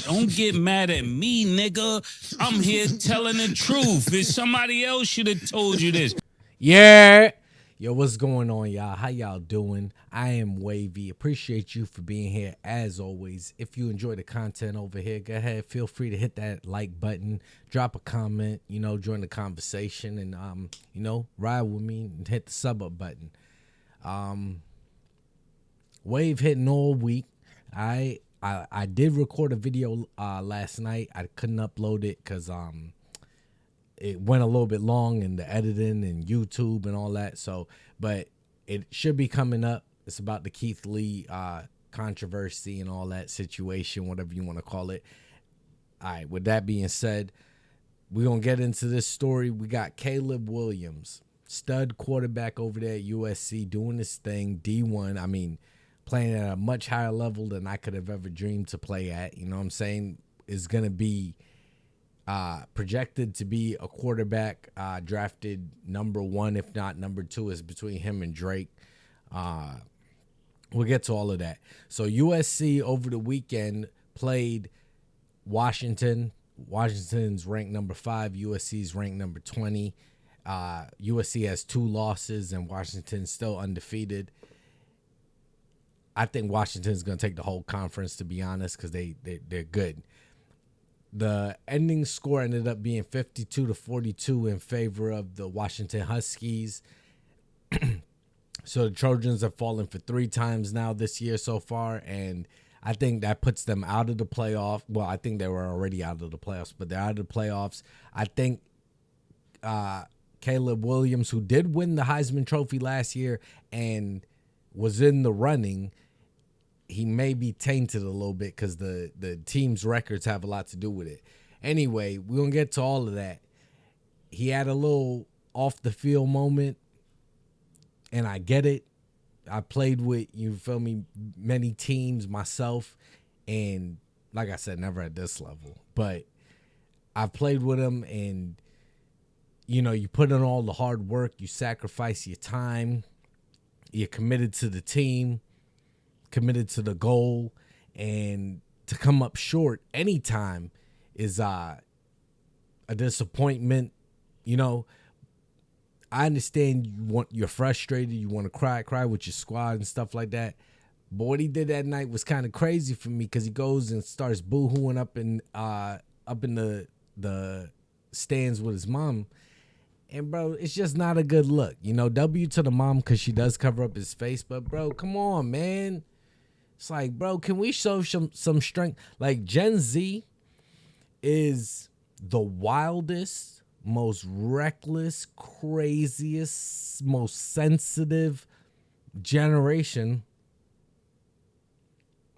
Don't get mad at me, nigga. I'm here telling the truth. If somebody else should have told you this. Yeah. Yo, what's going on, y'all? How y'all doing? I am Wavy. Appreciate you for being here as always. If you enjoy the content over here, go ahead. Feel free to hit that like button, drop a comment, join the conversation, and ride with me and hit the sub up button. Wave hitting all week. I did record a video last night. I couldn't upload it because it went a little bit long in the editing and YouTube and all that. So, but it should be coming up. It's about the Keith Lee controversy and all that situation, whatever you want to call it. All right, with that being said, we're going to get into this story. We got Caleb Williams, stud quarterback over there at USC, doing his thing, D1. I mean, playing at a much higher level than I could have ever dreamed to play at. You know what I'm saying? Is going to be projected to be a quarterback drafted number 1, if not number 2, is between him and Drake. We'll get to all of that. So USC over the weekend played Washington. Washington's ranked number 5. USC's ranked number 20. USC has 2 losses and Washington's still undefeated. I think Washington's going to take the whole conference, to be honest, because they're good. The ending score ended up being 52-42 in favor of the Washington Huskies. So the Trojans have fallen for 3 times now this year so far, and I think that puts them out of the playoff. Well, I think they were already out of the playoffs, but they're out of the playoffs. I think Caleb Williams, who did win the Heisman Trophy last year and was in the running, he may be tainted a little bit because the team's records have a lot to do with it. Anyway, we're going to get to all of that. He had a little off-the-field moment, and I get it. I played with, you feel me, many teams myself, and like I said, never at this level. But I played with him, and, you put in all the hard work. You sacrifice your time. You're committed to the team, committed to the goal, and to come up short anytime is a disappointment. I understand you're frustrated, you want to cry with your squad and stuff like that. But what he did that night was kind of crazy for me because he goes and starts boo-hooing up in the stands with his mom. And, bro, it's just not a good look. W to the mom because she does cover up his face. But, bro, come on, man. It's like, bro, can we show some strength? Like, Gen Z is the wildest, most reckless, craziest, most sensitive generation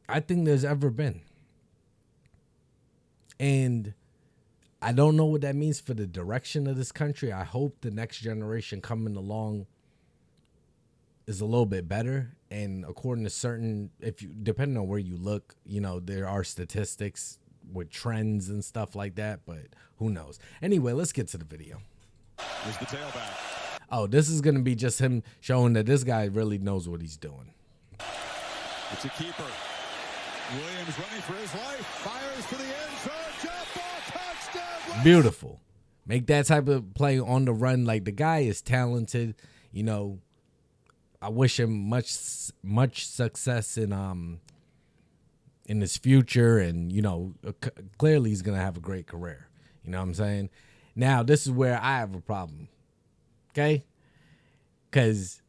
I think there's ever been. And I don't know what that means for the direction of this country. I hope the next generation coming along is a little bit better. And according to certain, depending on where you look, there are statistics with trends and stuff like that, but who knows? Anyway, let's get to the video. Here's the tailback. Oh, this is going to be just him showing that this guy really knows what he's doing. It's a keeper. Williams running for his life. Fires to the end zone. Jump ball. Touchdown. Beautiful. Make that type of play on the run. Like, the guy is talented. I wish him much success in his future, and clearly he's gonna have a great career. You know what I'm saying? Now this is where I have a problem, okay? Because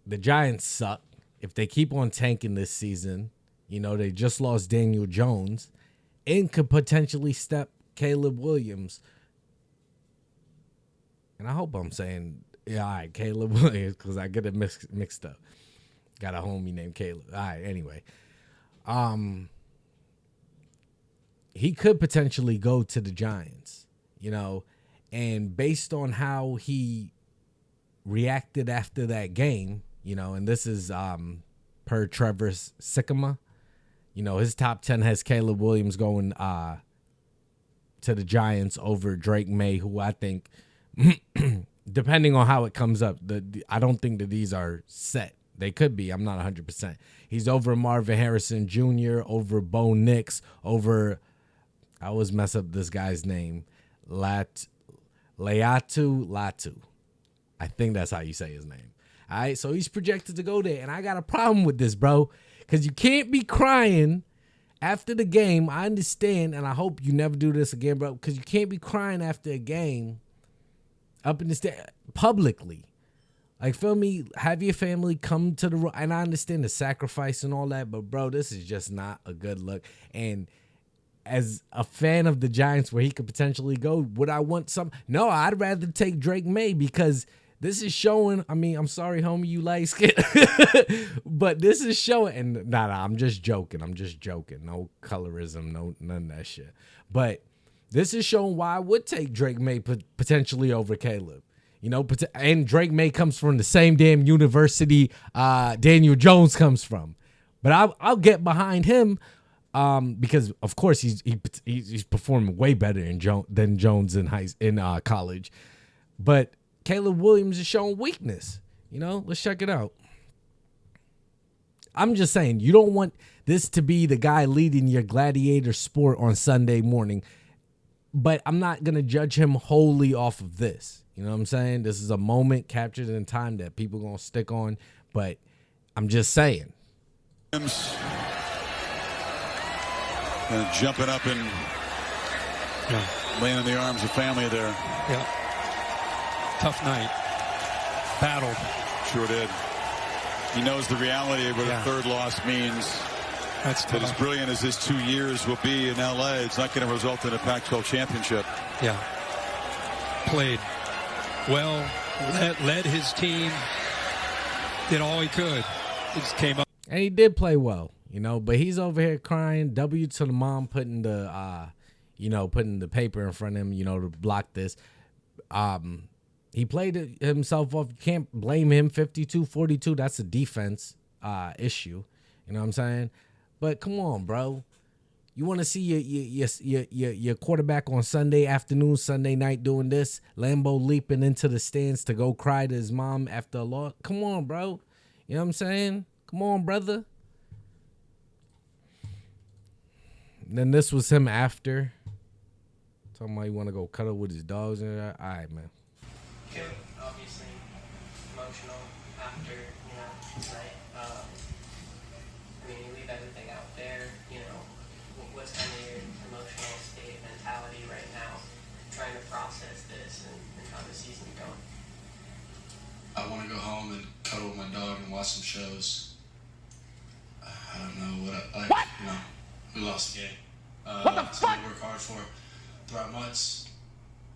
the Giants suck. If they keep on tanking this season, they just lost Daniel Jones, and could potentially step Caleb Williams. And I hope I'm saying. Yeah, all right, Caleb Williams, because I get it mixed up. Got a homie named Caleb. All right, anyway. He could potentially go to the Giants, and based on how he reacted after that game, and this is per Trevor Sikkema, his top 10 has Caleb Williams going to the Giants over Drake May, who I think depending on how it comes up, I don't think that these are set They could be. I'm not 100%. He's over Marvin Harrison Jr., over Bo Nix, over, I always mess up this guy's name, Leatu Latu. I think that's how you say his name. All right, so he's projected to go there, and I got a problem with this, bro, because you can't be crying after the game. I understand, and I hope you never do this again, bro, because you can't be crying after a game up in the stand publicly. Like, feel me? Have your family come to the, and I understand the sacrifice and all that, but bro, this is just not a good look. And as a fan of the Giants, where he could potentially go, would I want some? No, I'd rather take Drake May, because this is showing. I mean, I'm sorry, homie, you light skin, but this is showing. And nah, I'm just joking. I'm just joking. No colorism, no none of that shit. But this is showing why I would take Drake May potentially over Caleb. You know, and Drake May comes from the same damn university Daniel Jones comes from. But I'll get behind him because, of course, he's performing way better than Jones in college. But Caleb Williams is showing weakness. You know, let's check it out. I'm just saying, you don't want this to be the guy leading your gladiator sport on Sunday morning. But I'm not going to judge him wholly off of this. You know what I'm saying? This is a moment captured in time that people going to stick on. But I'm just saying. Jumping up and laying in the arms of family there. Yeah. Tough night. Battled. Sure did. He knows the reality of what a third loss means. That's tough. But as brilliant as his 2 years will be in L.A., it's not going to result in a Pac-12 championship. Yeah. Played well, led his team, did all he could. He just came up. And he did play well, you know, but he's over here crying. W to the mom putting the, putting the paper in front of him, you know, to block this. He played himself off. You can't blame him. 52-42. That's a defense issue. You know what I'm saying? But come on, bro. You want to see your quarterback on Sunday afternoon, Sunday night doing this? Lambeau leaping into the stands to go cry to his mom after a loss? Come on, bro. You know what I'm saying? Come on, brother. And then this was him after. Talking about he want to go cuddle with his dogs. And all right, man. Obviously emotional after, tonight. I mean, you leave everything out there, what's kind of your emotional state, mentality right now, trying to process this and how the season's going? I want to go home and cuddle with my dog and watch some shows. I don't know what we lost the game. Something to work hard for throughout months,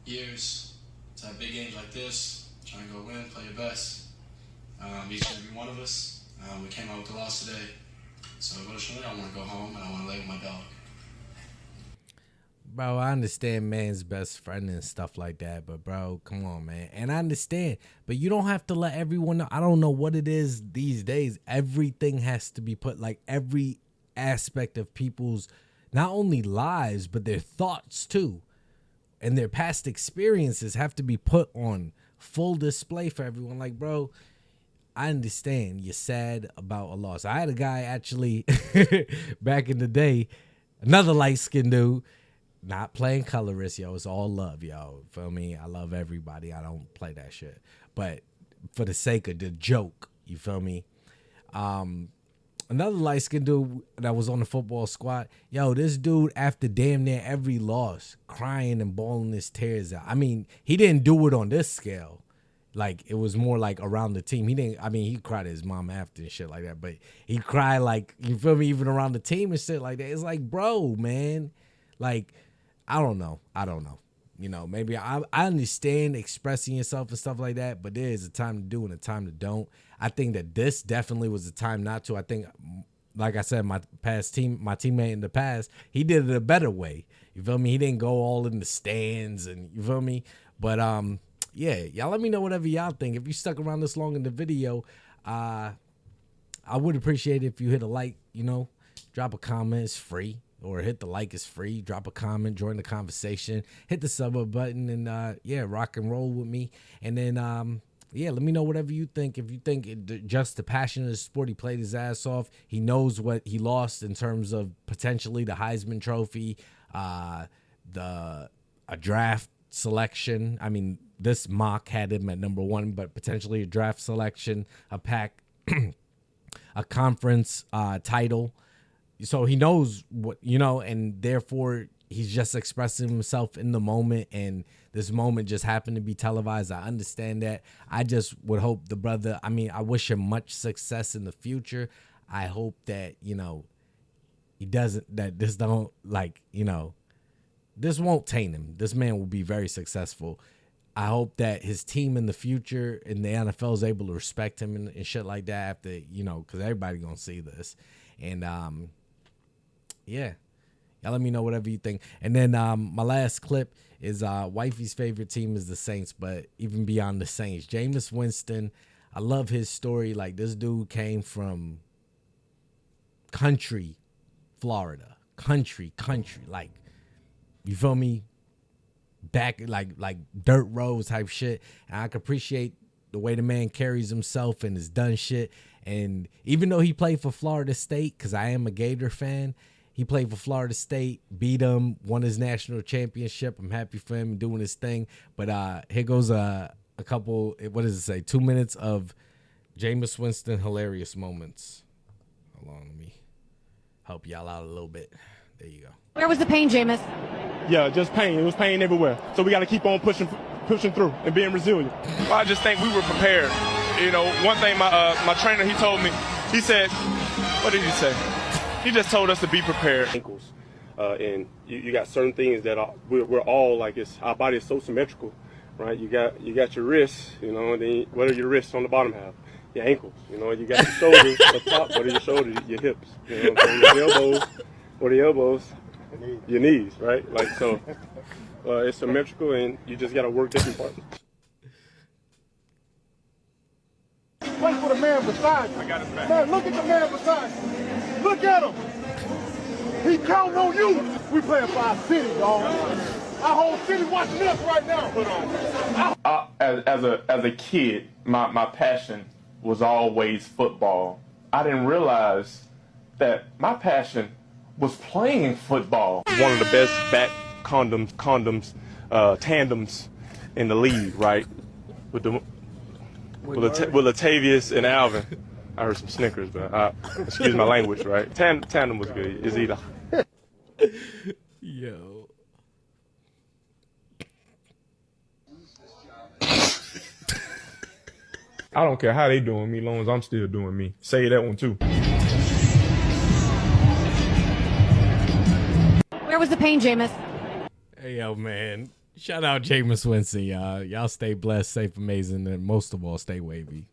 years, to have big games like this, try and go win, play your best. Each and every one of us, we came out with a loss today. So emotionally, I want to go home and I want to lay with my dog. Bro, I understand man's best friend and stuff like that, but bro, come on, man. And I understand, but you don't have to let everyone know. I don't know what it is these days. Everything has to be put, like every aspect of people's, not only lives, but their thoughts too. And their past experiences have to be put on full display for everyone. Like, bro, I understand you're sad about a loss. I had a guy actually back in the day, another light-skinned dude, not playing colorist, yo. It's all love, yo. Feel me? I love everybody. I don't play that shit. But for the sake of the joke, you feel me? Another light-skinned dude that was on the football squad, yo, this dude, after damn near every loss, crying and bawling his tears out. I mean, he didn't do it on this scale. Like, it was more like around the team. He cried to his mom after and shit like that, but he cried, like, you feel me, even around the team and shit like that. It's like, bro, man, like, I don't know. You know, maybe I understand expressing yourself and stuff like that, but there is a time to do and a time to don't. I think that this definitely was a time not to. I think, like I said, my teammate in the past, he did it a better way. You feel me? He didn't go all in the stands and, you feel me? But, yeah, y'all let me know whatever y'all think. If you stuck around this long in the video, I would appreciate it if you hit a like, drop a comment. It's free. Or hit the like, is free. Drop a comment, join the conversation, hit the sub button, and rock and roll with me. And then yeah, let me know whatever you think. If you think just the passion of the sport, he played his ass off. He knows what he lost in terms of potentially the Heisman Trophy, a draft selection. I mean, this mock had him at number 1, but potentially a draft selection, a conference title. So he knows what, and therefore he's just expressing himself in the moment, and this moment just happened to be televised. I understand that. I just would hope the brother, I wish him much success in the future. I hope that, he doesn't, that this don't, this won't taint him. This man will be very successful. I hope that his team in the future in the NFL is able to respect him and shit like that after, because everybody going to see this. And, yeah. Y'all let me know whatever you think. And then my last clip is wifey's favorite team is the Saints, but even beyond the Saints, Jameis Winston, I love his story. Like, this dude came from country Florida. Country. Like, you feel me? Back, like dirt roads type shit. And I can appreciate the way the man carries himself and has done shit. And even though he played for Florida State, because I am a Gator fan, he played for Florida State, beat them, won his national championship. I'm happy for him doing his thing. But here goes a couple, what does it say? 2 minutes of Jameis Winston hilarious moments. Hold on, let me help y'all out a little bit. There you go. Where was the pain, Jameis? Yeah, just pain. It was pain everywhere. So we got to keep on pushing through and being resilient. Well, I just think we were prepared. One thing my trainer, he told me, he said, what did he say? He just told us to be prepared. Ankles, and you got certain things that we're all like. Our body is so symmetrical, right? You got your wrists, and then what are your wrists on the bottom half? Your ankles, you got your shoulders up top. What are your shoulders? Your hips, so your elbows. What are your elbows? Your knees, right? Like so, it's symmetrical, and you just got to work different parts. Play for the man beside you. I got his back. Man, look at the man beside you. Look at him. He counting on you. We playing for our city, dog. Our whole city watching us right now. Put on. As a kid, my passion was always football. I didn't realize that my passion was playing football. One of the best back tandems in the league, right? With Latavius and Alvin. I heard some Snickers, but excuse my language, right? Tandem was good. Is either. Yo. I don't care how they doing me, as long as I'm still doing me. Say that one too. Where was the pain, Jameis? Hey, yo, man. Shout out Jameis Winston, y'all. Y'all stay blessed, safe, amazing, and most of all, stay wavy.